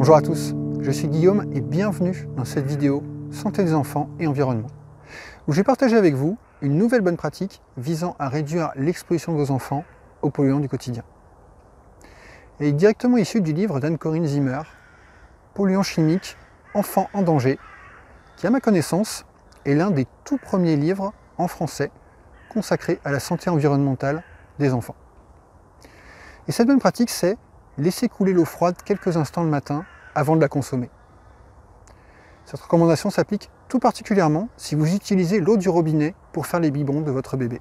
Bonjour à tous, je suis Guillaume et bienvenue dans cette vidéo Santé des enfants et environnement, où je vais partager avec vous une nouvelle bonne pratique visant à réduire l'exposition de vos enfants aux polluants du quotidien. Elle est directement issue du livre d'Anne-Corinne Zimmer, Polluants chimiques, enfants en danger, qui à ma connaissance est l'un des tout premiers livres en français consacrés à la santé environnementale des enfants. Et cette bonne pratique, c'est laisser couler l'eau froide quelques instants le matin avant de la consommer. Cette recommandation s'applique tout particulièrement si vous utilisez l'eau du robinet pour faire les biberons de votre bébé.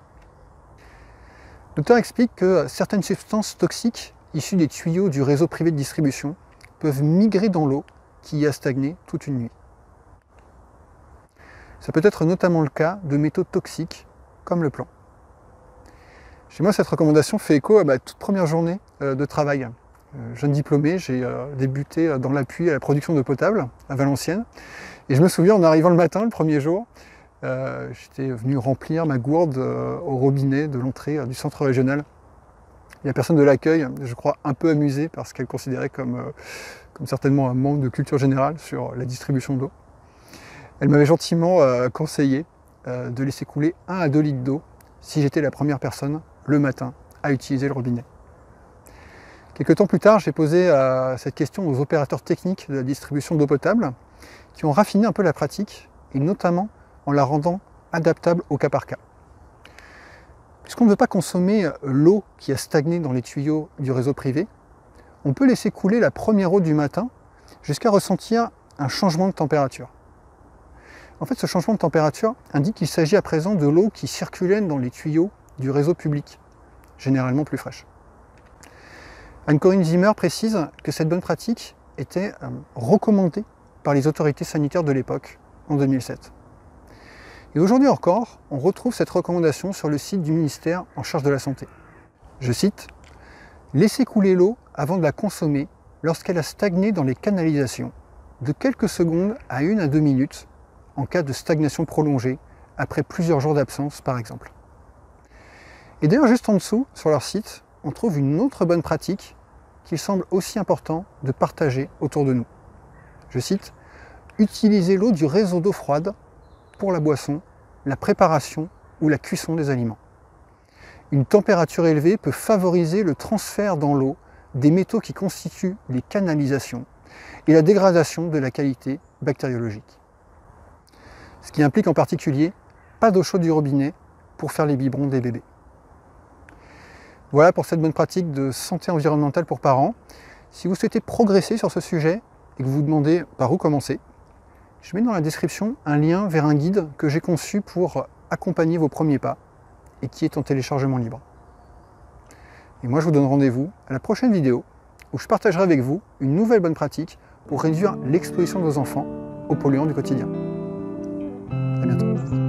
L'auteur explique que certaines substances toxiques issues des tuyaux du réseau privé de distribution peuvent migrer dans l'eau qui y a stagné toute une nuit. Ça peut être notamment le cas de métaux toxiques comme le plomb. Chez moi, cette recommandation fait écho à ma toute première journée de travail. Jeune diplômé, j'ai débuté dans l'appui à la production d'eau potable à Valenciennes. Et je me souviens, en arrivant le matin, le premier jour, j'étais venu remplir ma gourde au robinet de l'entrée du centre régional. Et la personne de l'accueil, je crois un peu amusée parce qu'elle considérait comme certainement un manque de culture générale sur la distribution d'eau. Elle m'avait gentiment conseillé de laisser couler 1 à 2 litres d'eau si j'étais la première personne le matin à utiliser le robinet. Quelques temps plus tard, j'ai posé cette question aux opérateurs techniques de la distribution d'eau potable qui ont raffiné un peu la pratique et notamment en la rendant adaptable au cas par cas. Puisqu'on ne veut pas consommer l'eau qui a stagné dans les tuyaux du réseau privé, on peut laisser couler la première eau du matin jusqu'à ressentir un changement de température. En fait, ce changement de température indique qu'il s'agit à présent de l'eau qui circulait dans les tuyaux du réseau public, généralement plus fraîche. Anne-Corinne Zimmer précise que cette bonne pratique était recommandée par les autorités sanitaires de l'époque, en 2007. Et aujourd'hui encore, on retrouve cette recommandation sur le site du ministère en charge de la santé. Je cite « Laissez couler l'eau avant de la consommer lorsqu'elle a stagné dans les canalisations, de quelques secondes à 1 à 2 minutes, en cas de stagnation prolongée, après plusieurs jours d'absence par exemple. » Et d'ailleurs, juste en dessous, sur leur site, on trouve une autre bonne pratique qu'il semble aussi important de partager autour de nous. Je cite « Utilisez l'eau du réseau d'eau froide pour la boisson, la préparation ou la cuisson des aliments. Une température élevée peut favoriser le transfert dans l'eau des métaux qui constituent les canalisations et la dégradation de la qualité bactériologique. Ce qui implique en particulier pas d'eau chaude du robinet pour faire les biberons des bébés. Voilà pour cette bonne pratique de santé environnementale pour parents. Si vous souhaitez progresser sur ce sujet et que vous vous demandez par où commencer, je mets dans la description un lien vers un guide que j'ai conçu pour accompagner vos premiers pas et qui est en téléchargement libre. Et moi je vous donne rendez-vous à la prochaine vidéo où je partagerai avec vous une nouvelle bonne pratique pour réduire l'exposition de vos enfants aux polluants du quotidien. À bientôt.